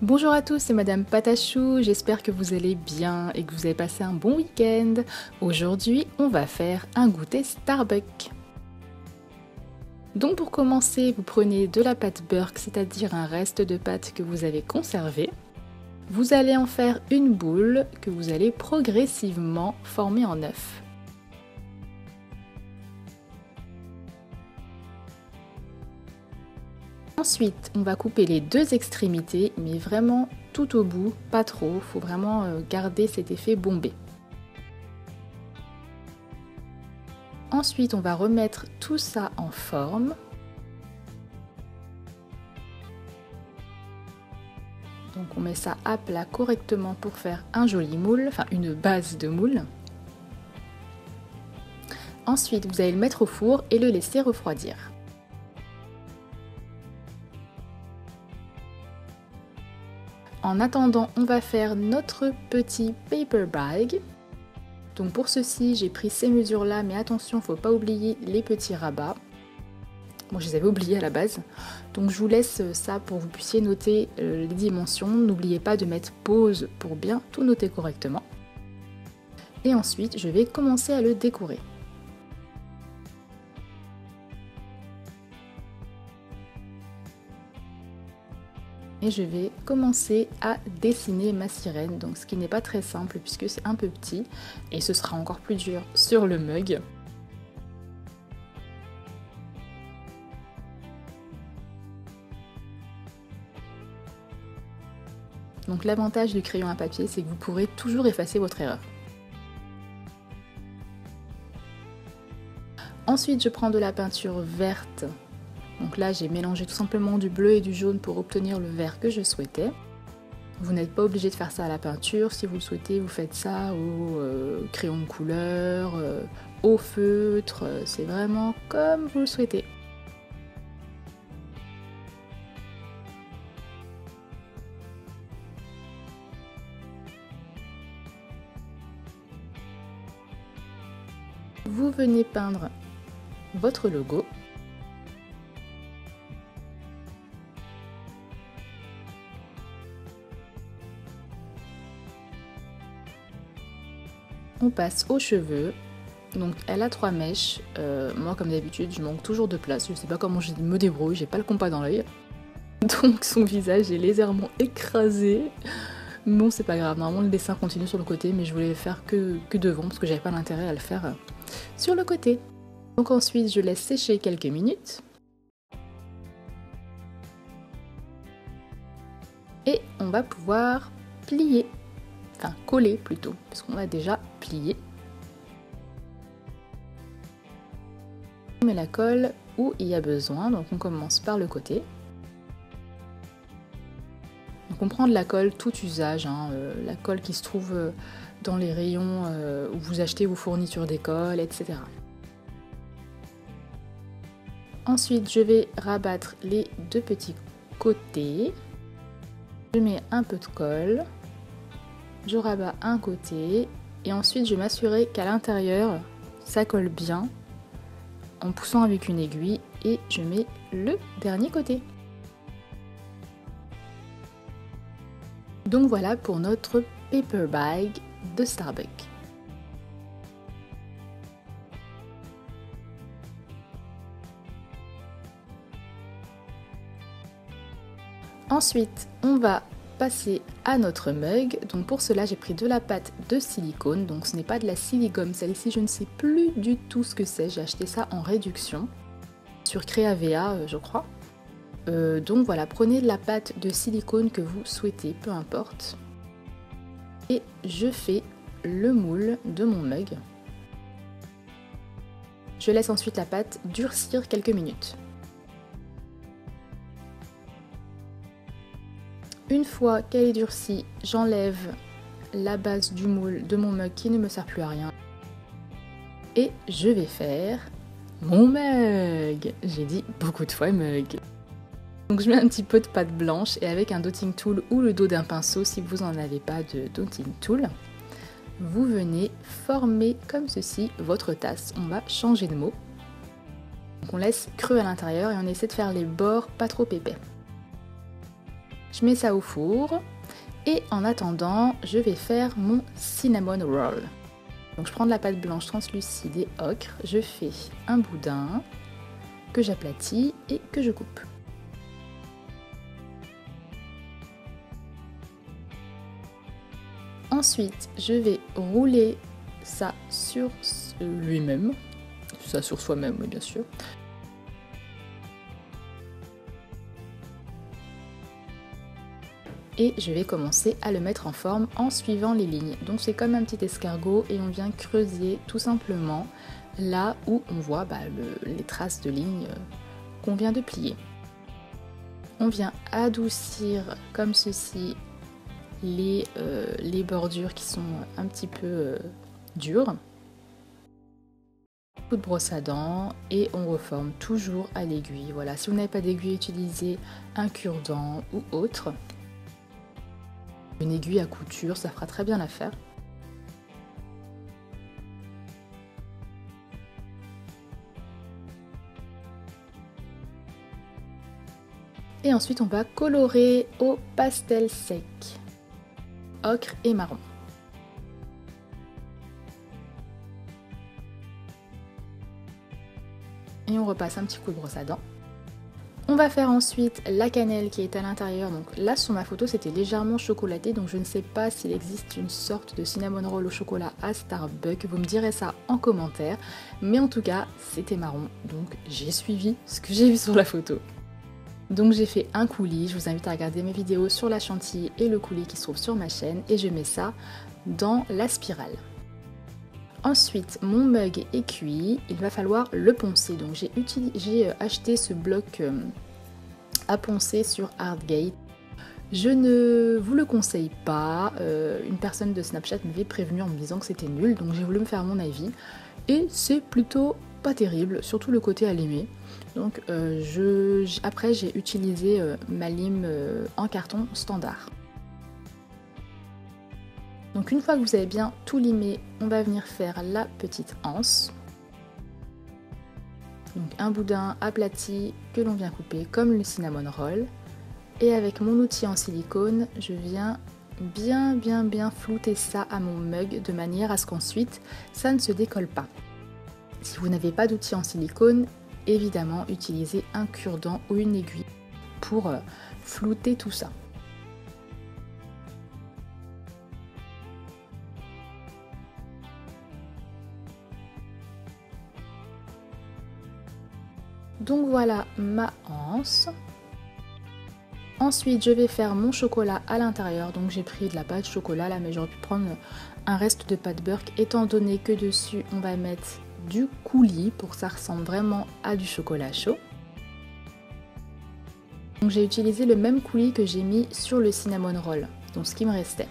Bonjour à tous, c'est Madame Patachou, j'espère que vous allez bien et que vous avez passé un bon week-end. Aujourd'hui, on va faire un goûter Starbucks. Donc pour commencer, vous prenez de la pâte Burke, c'est-à-dire un reste de pâte que vous avez conservé. Vous allez en faire une boule que vous allez progressivement former en œuf. Ensuite, on va couper les deux extrémités, mais vraiment tout au bout, pas trop, faut vraiment garder cet effet bombé. Ensuite, on va remettre tout ça en forme. Donc on met ça à plat correctement pour faire un joli moule, enfin une base de moule. Ensuite, vous allez le mettre au four et le laisser refroidir. En attendant, on va faire notre petit paper bag. Donc pour ceci, j'ai pris ces mesures-là, mais attention, faut pas oublier les petits rabats. Bon, je les avais oubliés à la base. Donc je vous laisse ça pour que vous puissiez noter les dimensions. N'oubliez pas de mettre pause pour bien tout noter correctement. Et ensuite, je vais commencer à le décorer. Et je vais commencer à dessiner ma sirène, donc ce qui n'est pas très simple puisque c'est un peu petit et ce sera encore plus dur sur le mug. Donc l'avantage du crayon à papier, c'est que vous pourrez toujours effacer votre erreur. Ensuite, je prends de la peinture verte. Donc là, j'ai mélangé tout simplement du bleu et du jaune pour obtenir le vert que je souhaitais. Vous n'êtes pas obligé de faire ça à la peinture. Si vous le souhaitez, vous faites ça au crayon de couleur, au feutre. C'est vraiment comme vous le souhaitez. Vous venez peindre votre logo. On passe aux cheveux, donc elle a 3 mèches, moi comme d'habitude je manque toujours de place, je sais pas comment je me débrouille, j'ai pas le compas dans l'œil. Donc son visage est légèrement écrasé, bon c'est pas grave, normalement le dessin continue sur le côté mais je voulais le faire que devant parce que j'avais pas l'intérêt à le faire sur le côté. Donc ensuite je laisse sécher quelques minutes. Et on va pouvoir plier. Enfin coller plutôt, parce qu'on a déjà plié. On met la colle où il y a besoin, donc on commence par le côté. Donc on prend de la colle tout usage, la colle qui se trouve dans les rayons où vous achetez vos fournitures d'école, etc. Ensuite je vais rabattre les deux petits côtés. Je mets un peu de colle. Je rabats un côté et ensuite je vais m'assurer qu'à l'intérieur ça colle bien en poussant avec une aiguille et je mets le dernier côté. Donc voilà pour notre paper bag de Starbucks. Ensuite on va passer à notre mug. Donc pour cela j'ai pris de la pâte de silicone, donc ce n'est pas de la siligomme, celle-ci je ne sais plus du tout ce que c'est, j'ai acheté ça en réduction sur Creavea je crois. Donc voilà, prenez de la pâte de silicone que vous souhaitez, peu importe, et je fais le moule de mon mug. Je laisse ensuite la pâte durcir quelques minutes. Une fois qu'elle est durcie, j'enlève la base du moule de mon mug qui ne me sert plus à rien. Et je vais faire mon mug. J'ai dit beaucoup de fois mug. Donc je mets un petit peu de pâte blanche et avec un dotting tool ou le dos d'un pinceau, si vous n'en avez pas de dotting tool, vous venez former comme ceci votre tasse. On va changer de mot. Donc on laisse creux à l'intérieur et on essaie de faire les bords pas trop épais. Je mets ça au four et en attendant, je vais faire mon cinnamon roll. Donc je prends de la pâte blanche translucide et ocre, je fais un boudin que j'aplatis et que je coupe. Ensuite, je vais rouler ça sur lui-même, ça sur soi-même, oui, bien sûr. Et je vais commencer à le mettre en forme en suivant les lignes. Donc c'est comme un petit escargot et on vient creuser tout simplement là où on voit les traces de lignes qu'on vient de plier. On vient adoucir comme ceci les bordures qui sont un petit peu dures. Coup de brosse à dents et on reforme toujours à l'aiguille. Voilà, si vous n'avez pas d'aiguille, utilisez un cure-dent ou autre. Une aiguille à couture, ça fera très bien l'affaire. Et ensuite, on va colorer au pastel sec, ocre et marron. Et on repasse un petit coup de brosse à dents. On va faire ensuite la cannelle qui est à l'intérieur. Donc là sur ma photo c'était légèrement chocolaté, donc je ne sais pas s'il existe une sorte de cinnamon roll au chocolat à Starbucks. Vous me direz ça en commentaire. Mais en tout cas c'était marron, donc j'ai suivi ce que j'ai vu sur la photo. Donc j'ai fait un coulis, je vous invite à regarder mes vidéos sur la chantilly et le coulis qui se trouve sur ma chaîne. Et je mets ça dans la spirale. Ensuite, mon mug est cuit, il va falloir le poncer. Donc j'ai acheté ce bloc à poncer sur Artgate. Je ne vous le conseille pas, une personne de Snapchat m'avait prévenu en me disant que c'était nul, donc j'ai voulu me faire mon avis. Et c'est plutôt pas terrible, surtout le côté à limer. Donc après j'ai utilisé ma lime en carton standard. Donc une fois que vous avez bien tout limé, on va venir faire la petite anse. Donc un boudin aplati que l'on vient couper comme le cinnamon roll. Et avec mon outil en silicone, je viens bien flouter ça à mon mug de manière à ce qu'ensuite ça ne se décolle pas. Si vous n'avez pas d'outil en silicone, évidemment utilisez un cure-dent ou une aiguille pour flouter tout ça. Donc voilà ma anse. Ensuite je vais faire mon chocolat à l'intérieur. Donc j'ai pris de la pâte chocolat là, mais j'aurais pu prendre un reste de pâte beurre étant donné que dessus on va mettre du coulis pour que ça ressemble vraiment à du chocolat chaud. Donc j'ai utilisé le même coulis que j'ai mis sur le cinnamon roll, donc ce qui me restait.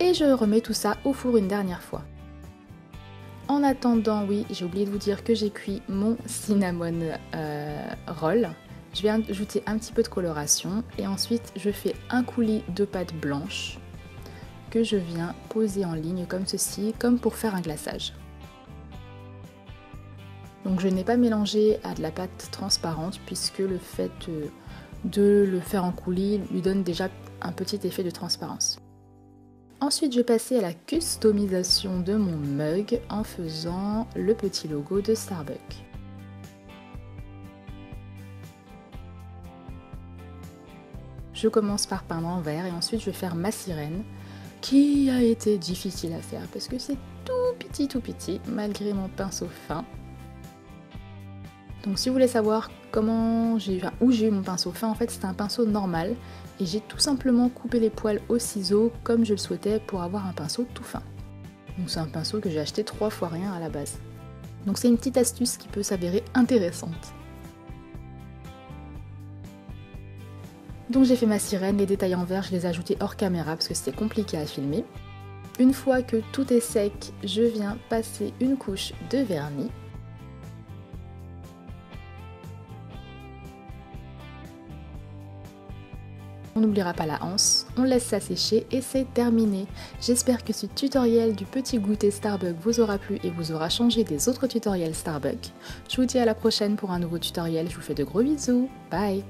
Et je remets tout ça au four une dernière fois. En attendant, oui, j'ai oublié de vous dire que j'ai cuit mon cinnamon roll. Je vais ajouter un petit peu de coloration et ensuite je fais un coulis de pâte blanche que je viens poser en ligne comme ceci, comme pour faire un glaçage. Donc je n'ai pas mélangé à de la pâte transparente puisque le fait de le faire en coulis lui donne déjà un petit effet de transparence. Ensuite, je vais passer à la customisation de mon mug en faisant le petit logo de Starbucks. Je commence par peindre en vert et ensuite je vais faire ma sirène qui a été difficile à faire parce que c'est tout petit malgré mon pinceau fin. Donc si vous voulez savoir où j'ai eu mon pinceau fin, en fait c'est un pinceau normal et j'ai tout simplement coupé les poils au ciseau comme je le souhaitais pour avoir un pinceau tout fin. Donc c'est un pinceau que j'ai acheté 3 fois rien à la base. Donc c'est une petite astuce qui peut s'avérer intéressante. Donc j'ai fait ma sirène, les détails en vert je les ai ajoutés hors caméra parce que c'était compliqué à filmer. Une fois que tout est sec, je viens passer une couche de vernis. On n'oubliera pas la anse, on laisse ça sécher et c'est terminé. J'espère que ce tutoriel du petit goûter Starbucks vous aura plu et vous aura changé des autres tutoriels Starbucks. Je vous dis à la prochaine pour un nouveau tutoriel, je vous fais de gros bisous, bye!